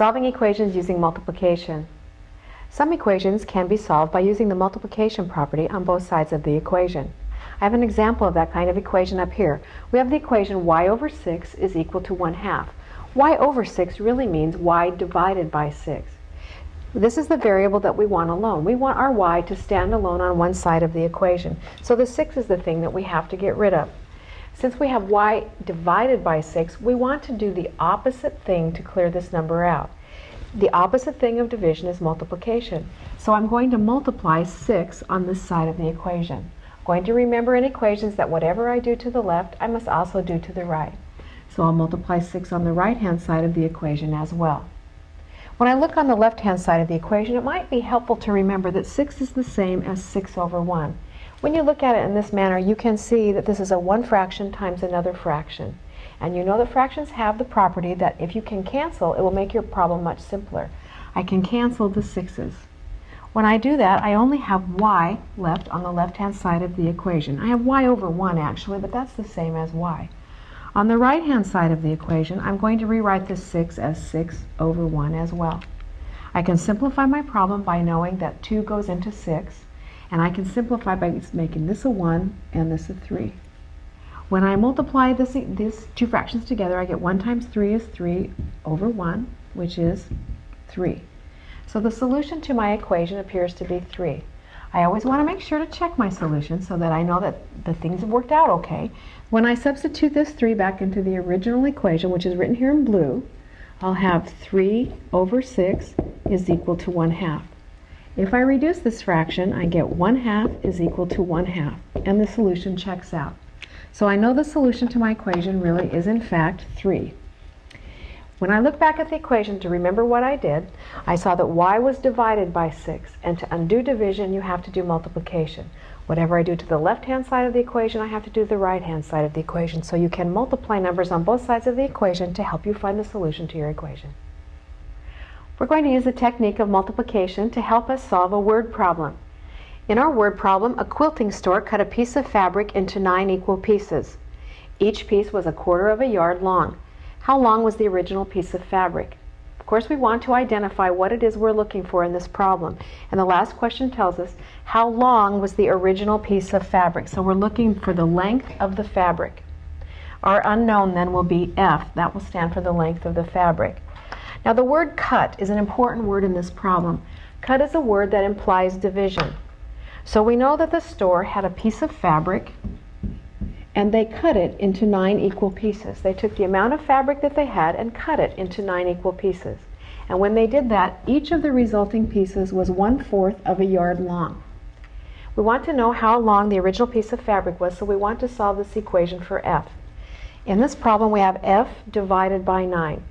Solving equations using multiplication. Some equations can be solved by using the multiplication property on both sides of the equation. I have an example of that kind of equation up here. We have the equation y over 6 is equal to 1/2. Y over 6 really means y divided by 6. This is the variable that we want alone. We want our y to stand alone on one side of the equation. So the 6 is the thing that we have to get rid of. Since we have y divided by 6, we want to do the opposite thing to clear this number out. The opposite thing of division is multiplication. So I'm going to multiply 6 on this side of the equation. I'm going to remember in equations that whatever I do to the left, I must also do to the right. So I'll multiply 6 on the right-hand side of the equation as well. When I look on the left-hand side of the equation, it might be helpful to remember that 6 is the same as 6 over 1. When you look at it in this manner, you can see that this is a one fraction times another fraction. And you know that fractions have the property that if you can cancel, it will make your problem much simpler. I can cancel the 6's. When I do that, I only have y left on the left-hand side of the equation. I have y over 1 actually, but that's the same as y. On the right-hand side of the equation, I'm going to rewrite this 6 as 6 over 1 as well. I can simplify my problem by knowing that 2 goes into 6, and I can simplify by making this a 1 and this a 3. When I multiply these two fractions together, I get 1 times 3 is 3 over 1, which is 3. So the solution to my equation appears to be 3. I always want to make sure to check my solution so that I know that the things have worked out okay. When I substitute this 3 back into the original equation, which is written here in blue, I'll have 3 over 6 is equal to 1/2. If I reduce this fraction, I get 1/2 is equal to 1/2, and the solution checks out. So I know the solution to my equation really is in fact 3. When I look back at the equation to remember what I did, I saw that y was divided by 6, and to undo division you have to do multiplication. Whatever I do to the left-hand side of the equation, I have to do the right-hand side of the equation. So you can multiply numbers on both sides of the equation to help you find the solution to your equation. We're going to use the technique of multiplication to help us solve a word problem. In our word problem, a quilting store cut a piece of fabric into 9 equal pieces. Each piece was 1/4 of a yard long. How long was the original piece of fabric? Of course, we want to identify what it is we're looking for in this problem. And the last question tells us how long was the original piece of fabric. So we're looking for the length of the fabric. Our unknown then will be F. That will stand for the length of the fabric. Now the word cut is an important word in this problem. Cut is a word that implies division. So we know that the store had a piece of fabric and they cut it into 9 equal pieces. They took the amount of fabric that they had and cut it into 9 equal pieces. And when they did that, each of the resulting pieces was 1/4 of a yard long. We want to know how long the original piece of fabric was, so we want to solve this equation for F. In this problem we have F divided by 9.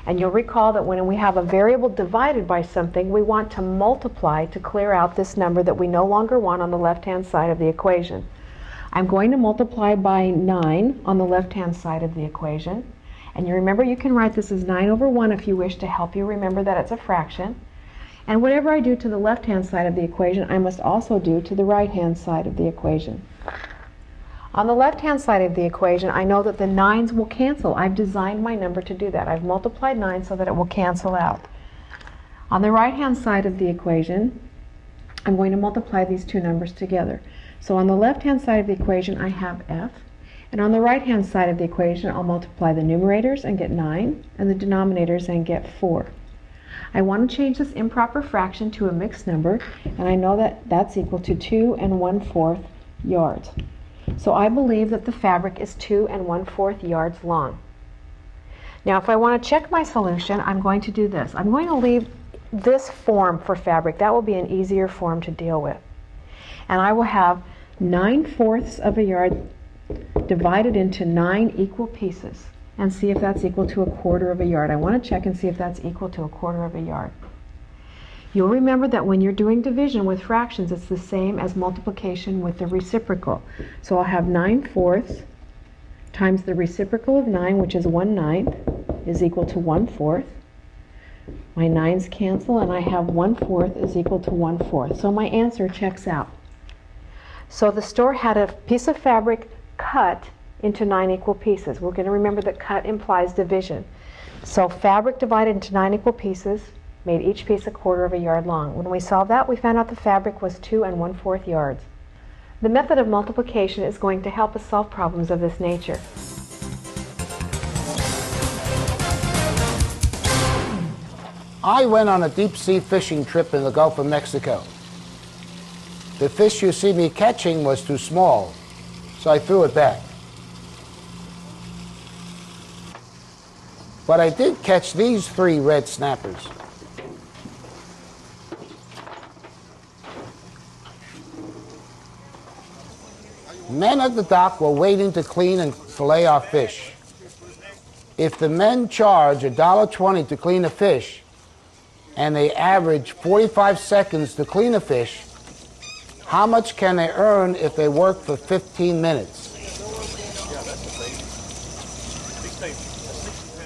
And you'll recall that when we have a variable divided by something, we want to multiply to clear out this number that we no longer want on the left-hand side of the equation. I'm going to multiply by 9 on the left-hand side of the equation. And you remember you can write this as 9 over 1 if you wish to help you remember that it's a fraction. And whatever I do to the left-hand side of the equation, I must also do to the right-hand side of the equation. On the left-hand side of the equation, I know that the 9's will cancel. I've designed my number to do that. I've multiplied 9 so that it will cancel out. On the right-hand side of the equation, I'm going to multiply these two numbers together. So on the left-hand side of the equation, I have F. And on the right-hand side of the equation, I'll multiply the numerators and get 9, and the denominators and get 4. I want to change this improper fraction to a mixed number, and I know that that's equal to 2 1/4 yards. So I believe that the fabric is 2 1/4 yards long. Now if I want to check my solution, I'm going to do this. I'm going to leave this form for fabric. That will be an easier form to deal with. And I will have 9/4 of a yard divided into 9 equal pieces and see if that's equal to 1/4 of a yard. I want to check and see if that's equal to 1/4 of a yard. You'll remember that when you're doing division with fractions, it's the same as multiplication with the reciprocal. So I'll have 9/4 times the reciprocal of 9, which is 1/9, is equal to 1/4. My 9's cancel, and I have 1/4 is equal to 1/4. So my answer checks out. So the store had a piece of fabric cut into 9 equal pieces. We're going to remember that cut implies division. So fabric divided into 9 equal pieces made each piece 1/4 yard long. When we solved that, we found out the fabric was 2 1/4 yards. The method of multiplication is going to help us solve problems of this nature. I went on a deep-sea fishing trip in the Gulf of Mexico. The fish you see me catching was too small, so I threw it back. But I did catch these 3 red snappers. Men at the dock were waiting to clean and fillet our fish. If the men charge $1.20 to clean a fish, and they average 45 seconds to clean a fish, how much can they earn if they work for 15 minutes?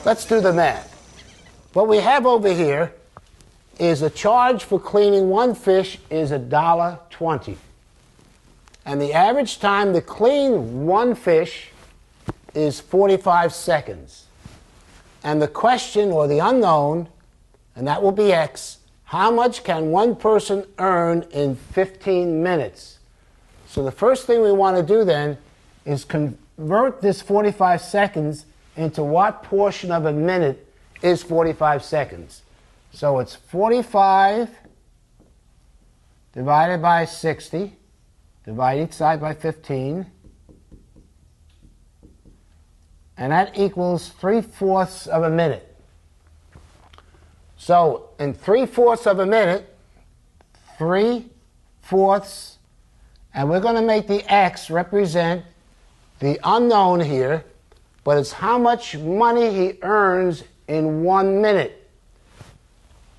Let's do the math. What we have over here is a charge for cleaning one fish is $1.20. And the average time to clean one fish is 45 seconds. And the question, or the unknown, and that will be X, how much can one person earn in 15 minutes? So the first thing we want to do then is convert this 45 seconds into what portion of a minute is 45 seconds. So it's 45 divided by 60, divide each side by 15, and that equals 3/4 of a minute. So in 3/4 of a minute, 3/4, and we're going to make the X represent the unknown here, but it's how much money he earns in 1 minute.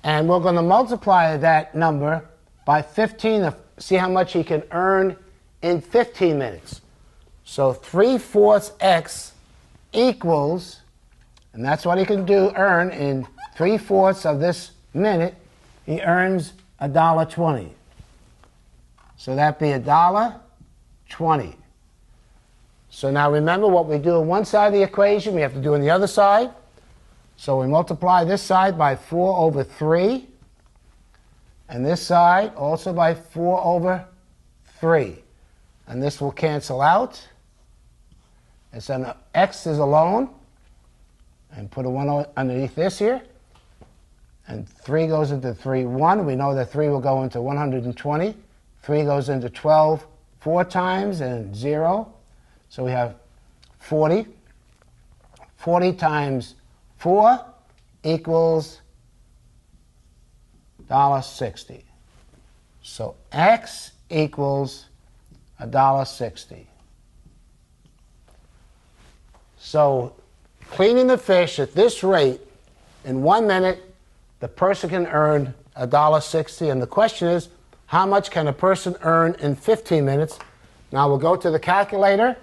And we're going to multiply that number by 15 to see how much he can earn in 15 minutes. So 3/4 X equals, and that's what he can earn in 3/4 of this minute, he earns $1.20. So that'd be $1.20. So now remember what we do on one side of the equation, we have to do on the other side. So we multiply this side by 4/3, and this side also by 4/3. And this will cancel out. It's an X is alone, and put a 1 underneath this here. And 3 goes into 3, 1. We know that 3 will go into 120. 3 goes into 12 4 times, and 0. So we have 40. 40 times 4 equals $1.60. So X equals $1.60. So cleaning the fish at this rate, in 1 minute, the person can earn $1.60. And the question is, how much can a person earn in 15 minutes? Now we'll go to the calculator.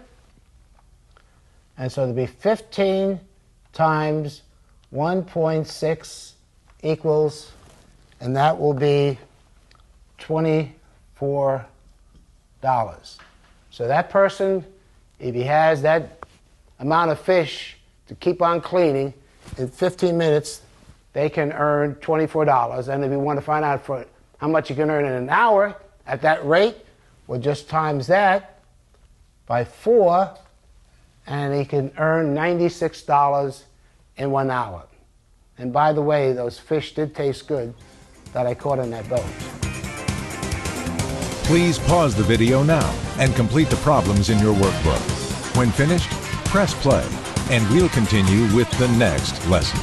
And so it'll be 15 times 1.6 equals, and that will be $24. So that person, if he has that amount of fish to keep on cleaning, in 15 minutes, they can earn $24. And if you want to find out for how much you can earn in an hour at that rate, we'll just times that by 4, and he can earn $96 in 1 hour. And by the way, those fish did taste good that I caught in that boat. Please pause the video now and complete the problems in your workbook. When finished, press play, and we'll continue with the next lesson.